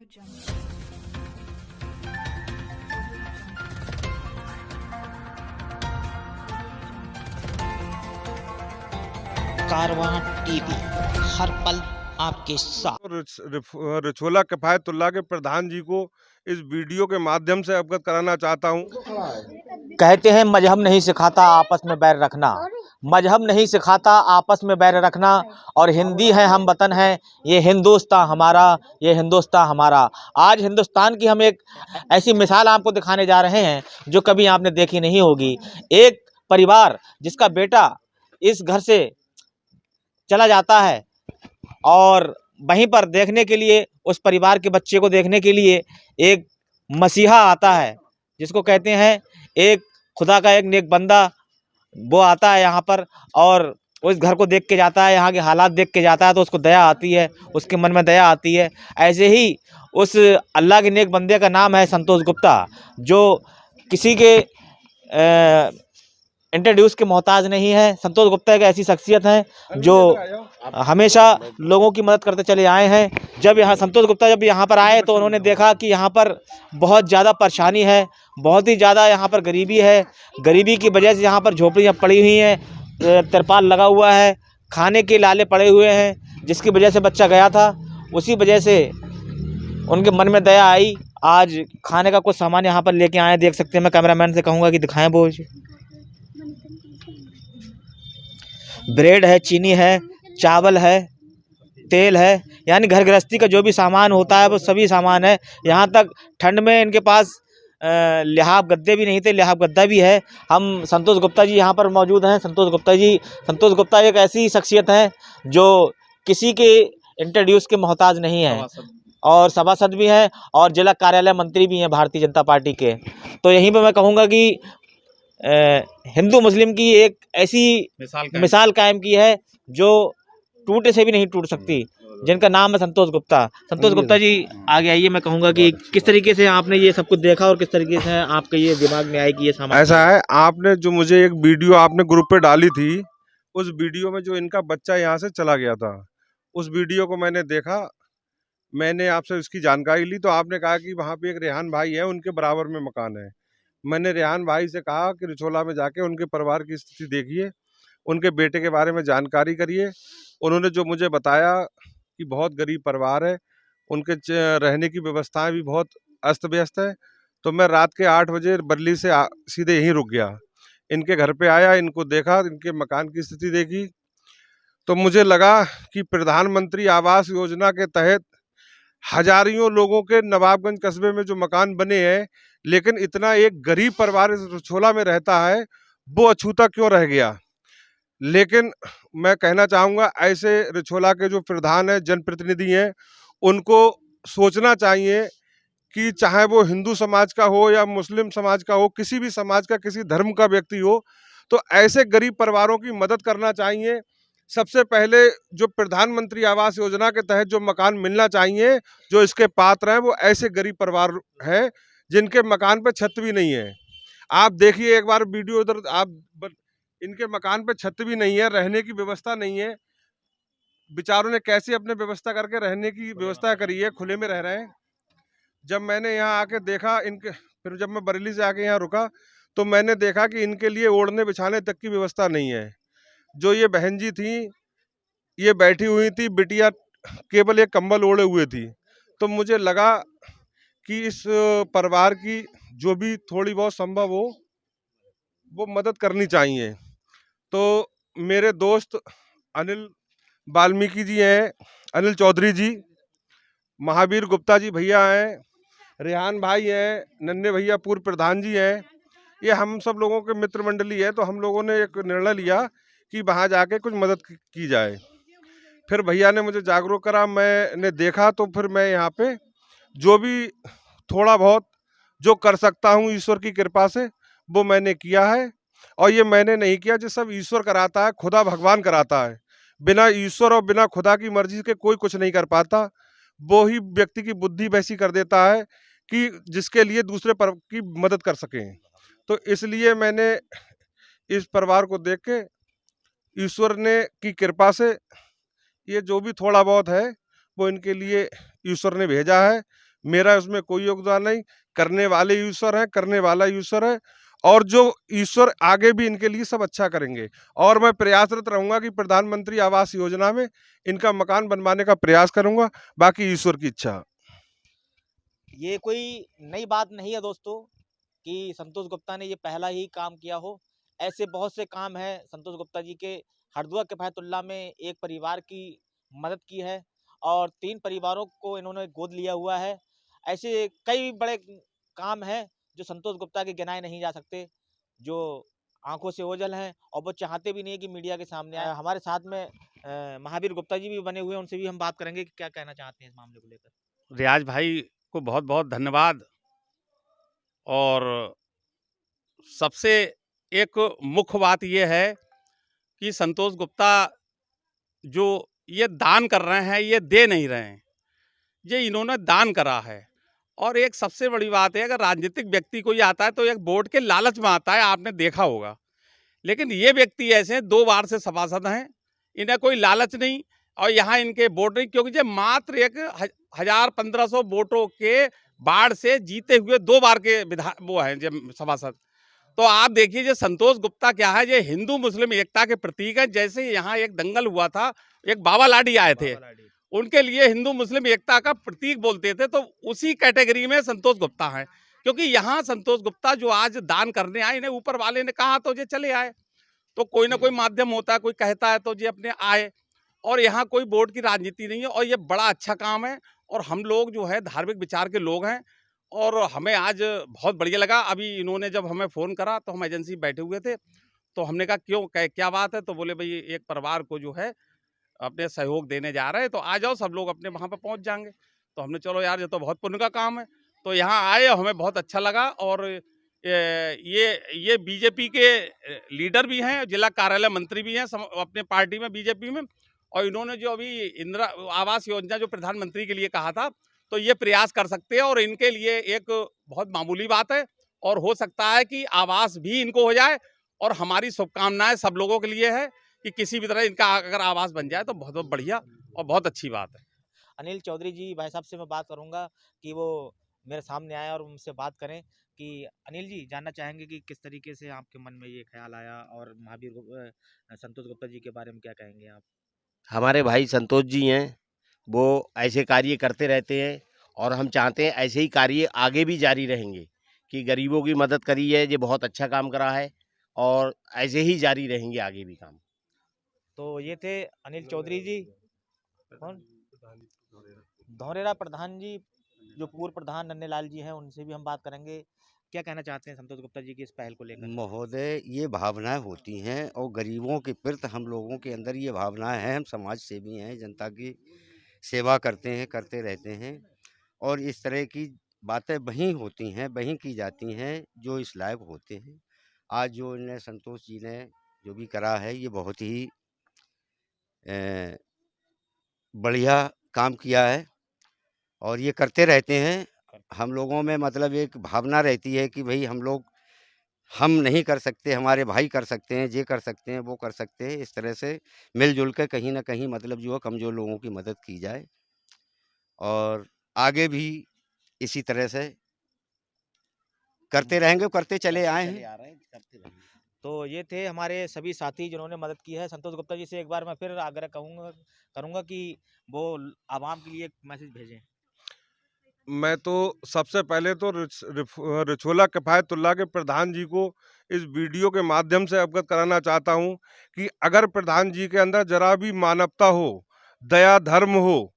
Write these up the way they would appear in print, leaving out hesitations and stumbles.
कारवां TV हर पल आपके साथ। रिछोला किफायतुल्लाह के प्रधान जी को इस वीडियो के माध्यम से अवगत कराना चाहता हूं। कहते हैं मजहब नहीं सिखाता आपस में बैर रखना, मजहब नहीं सिखाता आपस में बैर रखना। और हिंदी है हम वतन है, ये हिंदुस्तान हमारा, ये हिंदुस्तान हमारा। आज हिंदुस्तान की हम एक ऐसी मिसाल आपको दिखाने जा रहे हैं जो कभी आपने देखी नहीं होगी। एक परिवार जिसका बेटा इस घर से चला जाता है और वहीं पर देखने के लिए, उस परिवार के बच्चे को देखने के लिए एक मसीहा आता है, जिसको कहते हैं एक खुदा का एक नेक बंदा। वो आता है यहाँ पर और उस घर को देख के जाता है, यहाँ के हालात देख के जाता है, तो उसको दया आती है, उसके मन में दया आती है। ऐसे ही उस अल्लाह के नेक बंदे का नाम है संतोष गुप्ता, जो किसी के इंट्रोड्यूस के मोहताज नहीं है। संतोष गुप्ता एक ऐसी शख्सियत है जो हमेशा लोगों की मदद करते चले आए हैं। जब संतोष गुप्ता जब यहाँ पर आए तो उन्होंने देखा कि यहाँ पर बहुत ज़्यादा परेशानी है, बहुत ही ज़्यादा यहाँ पर गरीबी है। गरीबी की वजह से यहाँ पर झोपड़ियाँ पड़ी हुई हैं, तिरपाल लगा हुआ है, खाने के लाले पड़े हुए हैं, जिसकी वजह से बच्चा गया था। उसी वजह से उनके मन में दया आई, आज खाने का कुछ सामान यहाँ पर लेके आए। देख सकते हैं, मैं कैमरामैन से कहूँगा कि दिखाएं। वो ब्रेड है, चीनी है, चावल है, तेल है, यानी घर गृहस्थी का जो भी सामान होता है वो सभी सामान है। यहाँ तक ठंड में इनके पास लिहाफ गद्दे भी नहीं थे, लिहाफ गद्दा भी है। हम संतोष गुप्ता जी यहाँ पर मौजूद हैं। संतोष गुप्ता एक ऐसी शख्सियत है जो किसी के इंट्रोड्यूस के मोहताज नहीं है, और सभासद भी हैं और जिला कार्यालय मंत्री भी हैं भारतीय जनता पार्टी के। तो यहीं पर मैं कहूँगा कि हिंदू मुस्लिम की एक ऐसी मिसाल कायम की है जो टूटे से भी नहीं टूट सकती, जिनका नाम है संतोष गुप्ता। संतोष गुप्ता जी आगे आइए। मैं कहूँगा कि किस तरीके से आपने ये सब कुछ देखा और किस तरीके से आपके ये दिमाग में आए कि ये सामान ऐसा है। आपने जो मुझे एक वीडियो आपने ग्रुप पे डाली थी, उस वीडियो में जो इनका बच्चा यहाँ से चला गया था, उस वीडियो को मैंने देखा, मैंने आपसे उसकी जानकारी ली। तो आपने कहा कि वहाँ पे एक रेहान भाई है, उनके बराबर में मकान है। मैंने रेहान भाई से कहा कि रिछोला में जाके उनके परिवार की स्थिति देखिए, उनके बेटे के बारे में जानकारी करिए। उन्होंने जो मुझे बताया कि बहुत गरीब परिवार है, उनके रहने की व्यवस्थाएं भी बहुत अस्त व्यस्त है। तो मैं रात के 8 बजे बरली से सीधे यहीं रुक गया, इनके घर पे आया, इनको देखा, इनके मकान की स्थिति देखी। तो मुझे लगा कि प्रधानमंत्री आवास योजना के तहत हजारियों लोगों के नवाबगंज कस्बे में जो मकान बने हैं, लेकिन इतना एक गरीब परिवार इस रिछोला में रहता है, वो अछूता क्यों रह गया। लेकिन मैं कहना चाहूँगा, ऐसे रिछोला के जो प्रधान हैं, जनप्रतिनिधि हैं, उनको सोचना चाहिए कि चाहे वो हिंदू समाज का हो या मुस्लिम समाज का हो, किसी भी समाज का, किसी धर्म का व्यक्ति हो, तो ऐसे गरीब परिवारों की मदद करना चाहिए। सबसे पहले जो प्रधानमंत्री आवास योजना के तहत जो मकान मिलना चाहिए, जो इसके पात्र हैं, वो ऐसे गरीब परिवार हैं जिनके मकान पे छत भी नहीं है। आप देखिए एक बार वीडियो, उधर आप इनके मकान पे छत भी नहीं है, रहने की व्यवस्था नहीं है। बेचारों ने कैसे अपने व्यवस्था करके रहने की व्यवस्था करी है, खुले में रह रहे हैं। जब मैंने यहाँ आके देखा इनके, फिर जब मैं बरेली से आके यहाँ रुका तो मैंने देखा कि इनके लिए ओढ़ने बिछाने तक की व्यवस्था नहीं है। जो ये बहन जी थी, ये बैठी हुई थी, बिटिया केवल एक कंबल ओढ़े हुए थी। तो मुझे लगा कि इस परिवार की जो भी थोड़ी बहुत संभव हो वो मदद करनी चाहिए। तो मेरे दोस्त अनिल वाल्मीकि जी हैं, अनिल चौधरी जी, महावीर गुप्ता जी भैया हैं, रेहान भाई हैं, नन्हे भैया पूर्व प्रधान जी हैं, ये हम सब लोगों के मित्र मंडली है। तो हम लोगों ने एक निर्णय लिया कि वहाँ जाके कुछ मदद की जाए। फिर भैया ने मुझे जागरूक करा, मैंने देखा, तो फिर मैं यहाँ पे जो भी थोड़ा बहुत जो कर सकता हूँ ईश्वर की कृपा से, वो मैंने किया है। और ये मैंने नहीं किया, जो सब ईश्वर कराता है, खुदा भगवान कराता है। बिना ईश्वर और बिना खुदा की मर्जी के कोई कुछ नहीं कर पाता। वो ही व्यक्ति की बुद्धि वैसी कर देता है कि जिसके लिए दूसरे पर की मदद कर सकें। तो इसलिए मैंने इस परिवार को देख के, ईश्वर ने की कृपा से, ये जो भी थोड़ा बहुत है वो इनके लिए ईश्वर ने भेजा है। मेरा उसमें कोई योगदान नहीं। करने वाले ईश्वर हैं, करने वाला ईश्वर है, और जो ईश्वर आगे भी इनके लिए सब अच्छा करेंगे। और मैं प्रयासरत रहूंगा कि प्रधानमंत्री आवास योजना में इनका मकान बनवाने का प्रयास करूंगा, बाकी ईश्वर की इच्छा। ये कोई नई बात नहीं है दोस्तों कि संतोष गुप्ता ने ये पहला ही काम किया हो। ऐसे बहुत से काम हैं संतोष गुप्ता जी के। हरदुआ किफायतुल्लाह में एक परिवार की मदद की है और 3 परिवारों को इन्होंने गोद लिया हुआ है। ऐसे कई बड़े काम हैं जो संतोष गुप्ता के गिनाए नहीं जा सकते, जो आंखों से ओझल हैं और वो चाहते भी नहीं है कि मीडिया के सामने आए। हमारे साथ में महावीर गुप्ता जी भी बने हुए हैं, उनसे भी हम बात करेंगे कि क्या कहना चाहते हैं इस मामले को लेकर। रियाज भाई को बहुत बहुत धन्यवाद। और सबसे एक मुख्य बात ये है कि संतोष गुप्ता जो ये दान कर रहे हैं, ये दे नहीं रहे हैं, ये इन्होंने दान करा है। और एक सबसे बड़ी बात है, अगर राजनीतिक व्यक्ति कोई आता है तो एक वोट के लालच में आता है, आपने देखा होगा। लेकिन ये व्यक्ति ऐसे हैं, 2 बार से सभासद हैं, इन्हें कोई लालच नहीं और यहाँ इनके वोट नहीं, क्योंकि ये मात्र 1,000-1,500 वोटों के बाढ़ से जीते हुए 2 बार के वो हैं जब सभासद। तो आप देखिए, ये संतोष गुप्ता क्या है, ये हिंदू मुस्लिम एकता के प्रतीक है। जैसे यहाँ एक दंगल हुआ था, एक बाबा लाडी आए थे, उनके लिए हिंदू मुस्लिम एकता का प्रतीक बोलते थे, तो उसी कैटेगरी में संतोष गुप्ता है। क्योंकि यहाँ संतोष गुप्ता जो आज दान करने आए, इन्हें ऊपर वाले ने कहा तो ये चले आए। तो कोई ना कोई माध्यम होता है, कोई कहता है तो ये अपने आए, और यहाँ कोई वोट की राजनीति नहीं है। और ये बड़ा अच्छा काम है। और हम लोग जो है धार्मिक विचार के लोग हैं, और हमें आज बहुत बढ़िया लगा। अभी इन्होंने जब हमें फ़ोन करा तो हम एजेंसी बैठे हुए थे, तो हमने कहा क्यों, क्या बात है? तो बोले भाई एक परिवार को जो है अपने सहयोग देने जा रहे हैं, तो आ जाओ, सब लोग अपने वहाँ पे पहुँच जाएंगे। तो हमने चलो यार, ये तो बहुत पुण्य का काम है। तो यहाँ आए, हमें बहुत अच्छा लगा। और ये बीजेपी के लीडर भी हैं, जिला कार्यालय मंत्री भी हैं अपने पार्टी में, बीजेपी में। और इन्होंने जो अभी इंदिरा आवास योजना जो प्रधानमंत्री के लिए कहा था, तो ये प्रयास कर सकते हैं, और इनके लिए एक बहुत मामूली बात है। और हो सकता है कि आवास भी इनको हो जाए, और हमारी शुभकामनाएं सब लोगों के लिए है कि किसी भी तरह इनका अगर आवास बन जाए तो बहुत बहुत बढ़िया और बहुत अच्छी बात है। अनिल चौधरी जी भाई साहब से मैं बात करूंगा कि वो मेरे सामने आए और उनसे बात करें कि अनिल जी जानना चाहेंगे कि किस तरीके से आपके मन में ये ख्याल आया, और संतोष गुप्ता जी के बारे में क्या कहेंगे आप। हमारे भाई संतोष जी हैं, वो ऐसे कार्य करते रहते हैं और हम चाहते हैं ऐसे ही कार्य आगे भी जारी रहेंगे कि गरीबों की मदद करी है, ये बहुत अच्छा काम करा है और ऐसे ही जारी रहेंगे आगे भी काम। तो ये थे अनिल चौधरी जी, कौन, धौरेरा प्रधान जी, जो पूर्व प्रधान नन्हेलाल जी हैं, उनसे भी हम बात करेंगे। क्या कहना चाहते हैं संतोष गुप्ता जी की इस पहल को लेकर। महोदय, ये भावनाएं होती हैं और गरीबों के प्रति हम लोगों के अंदर ये भावनाएं हैं। हम समाज सेवी हैं, जनता की सेवा करते हैं, करते रहते हैं, और इस तरह की बातें वहीं होती हैं, वहीं की जाती हैं जो इस लायक होते हैं। आज जो इन्हें संतोष जी ने जो भी करा है, ये बहुत ही बढ़िया काम किया है और ये करते रहते हैं। हम लोगों में मतलब एक भावना रहती है कि भाई हम नहीं कर सकते, हमारे भाई कर सकते हैं, ये कर सकते हैं, वो कर सकते हैं। इस तरह से मिलजुल के कहीं ना कहीं मतलब जो है कमज़ोर लोगों की मदद की जाए, और आगे भी इसी तरह से करते रहेंगे, करते चले आए हैं। तो ये थे हमारे सभी साथी जिन्होंने मदद की है। संतोष गुप्ता जी से एक बार मैं फिर आग्रह करूंगा कि वो आवाम के लिए एक मैसेज भेजें। मैं तो सबसे पहले तो रिछोला किफायतुल्लाह के प्रधान जी को इस वीडियो के माध्यम से अवगत कराना चाहता हूं कि अगर प्रधान जी के अंदर जरा भी मानवता हो, दया धर्म हो,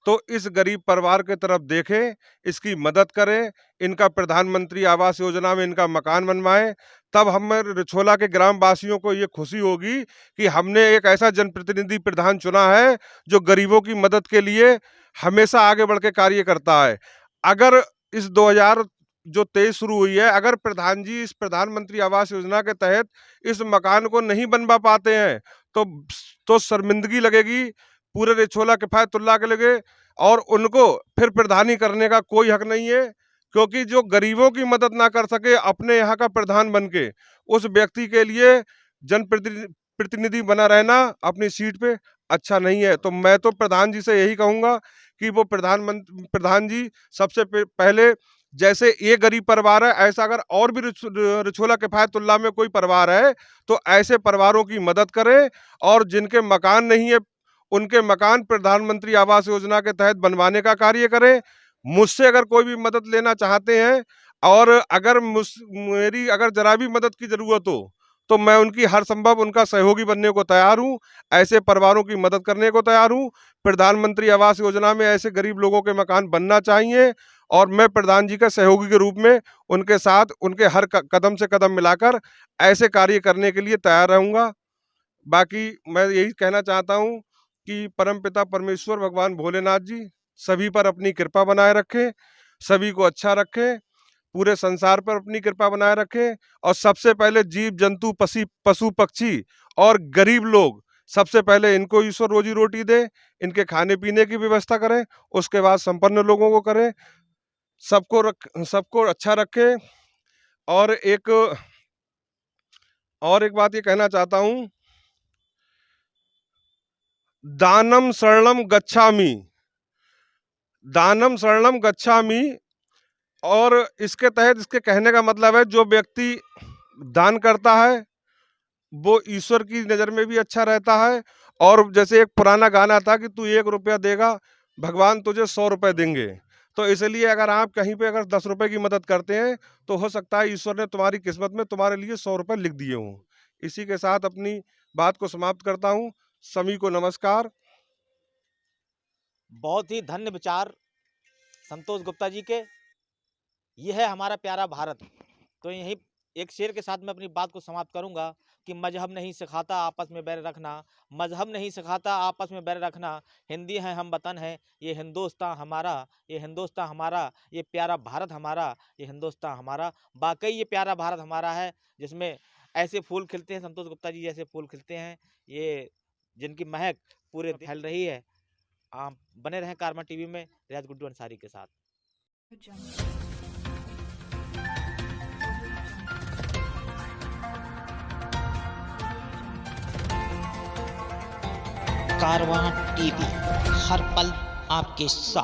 तो इस गरीब परिवार के तरफ देखें, इसकी मदद करें, इनका प्रधानमंत्री आवास योजना में इनका मकान बनवाएं। तब हमें रिछोला के ग्राम वासियों को ये खुशी होगी कि हमने एक ऐसा जनप्रतिनिधि प्रधान चुना है जो गरीबों की मदद के लिए हमेशा आगे बढ़ के कार्य करता है। अगर इस 2023 शुरू हुई है, अगर प्रधान जी इस प्रधानमंत्री आवास योजना के तहत इस मकान को नहीं बनवा पाते हैं तो शर्मिंदगी लगेगी पूरे रिछोला किफायतुल्लाह के लगे, और उनको फिर प्रधानी करने का कोई हक नहीं है। क्योंकि जो गरीबों की मदद ना कर सके अपने यहाँ का प्रधान बन के, उस व्यक्ति के लिए जनप्रतिनिधि बना रहना अपनी सीट पे अच्छा नहीं है। तो मैं तो प्रधान जी से यही कहूँगा कि वो प्रधान जी सबसे पहले जैसे ये गरीब परिवार है, ऐसा अगर और भी रिछोला किफायतुल्लाह में कोई परिवार है तो ऐसे परिवारों की मदद करें, और जिनके मकान नहीं है उनके मकान प्रधानमंत्री आवास योजना के तहत बनवाने का कार्य करें। मुझसे अगर कोई भी मदद लेना चाहते हैं, और अगर मेरी अगर जरा भी मदद की जरूरत हो तो मैं उनकी हर संभव उनका सहयोगी बनने को तैयार हूं, ऐसे परिवारों की मदद करने को तैयार हूं। प्रधानमंत्री आवास योजना में ऐसे गरीब लोगों के मकान बनना चाहिए, और मैं प्रधान जी का सहयोगी के रूप में उनके साथ उनके हर कदम से कदम मिलाकर ऐसे कार्य करने के लिए तैयार रहूंगा। बाकी मैं यही कहना चाहता हूं कि परमपिता परमेश्वर भगवान भोलेनाथ जी सभी पर अपनी कृपा बनाए रखें, सभी को अच्छा रखें, पूरे संसार पर अपनी कृपा बनाए रखें, और सबसे पहले जीव जंतु पशु पक्षी और गरीब लोग, सबसे पहले इनको ईश्वर रोजी रोटी दे, इनके खाने पीने की व्यवस्था करें, उसके बाद संपन्न लोगों को करें, सबको अच्छा रखें। और एक बात ये कहना चाहता हूं, दानम शरणम गच्छामि, दानम शरणम गच्छामि। और इसके तहत इसके कहने का मतलब है जो व्यक्ति दान करता है वो ईश्वर की नज़र में भी अच्छा रहता है। और जैसे एक पुराना गाना था कि तू 1 रुपया देगा भगवान तुझे 100 रुपये देंगे। तो इसलिए अगर आप कहीं पे अगर 10 रुपये की मदद करते हैं तो हो सकता है ईश्वर ने तुम्हारी किस्मत में तुम्हारे लिए 100 रुपये लिख दिए हों। इसी के साथ अपनी बात को समाप्त करता हूँ। सभी को नमस्कार। बहुत ही धन्य विचार संतोष गुप्ता जी के। यह है हमारा प्यारा भारत। तो यही एक शेर के साथ मैं अपनी बात को समाप्त करूंगा कि मजहब नहीं सिखाता आपस में बैर रखना, मजहब नहीं सिखाता आपस में बैर रखना, हिंदी है हम वतन है, ये हिंदुस्तान हमारा, ये हिंदुस्तान हमारा, ये प्यारा भारत हमारा, ये हिंदुस्तान हमारा। वाकई ये प्यारा भारत हमारा है जिसमें ऐसे फूल खिलते हैं, संतोष गुप्ता जी जैसे फूल खिलते हैं, ये जिनकी महक पूरे फैल रही है। आप बने रहें कारवा टीवी में रियाज गुड्डू अंसारी के साथ। कारवां टीवी, हर पल आपके साथ।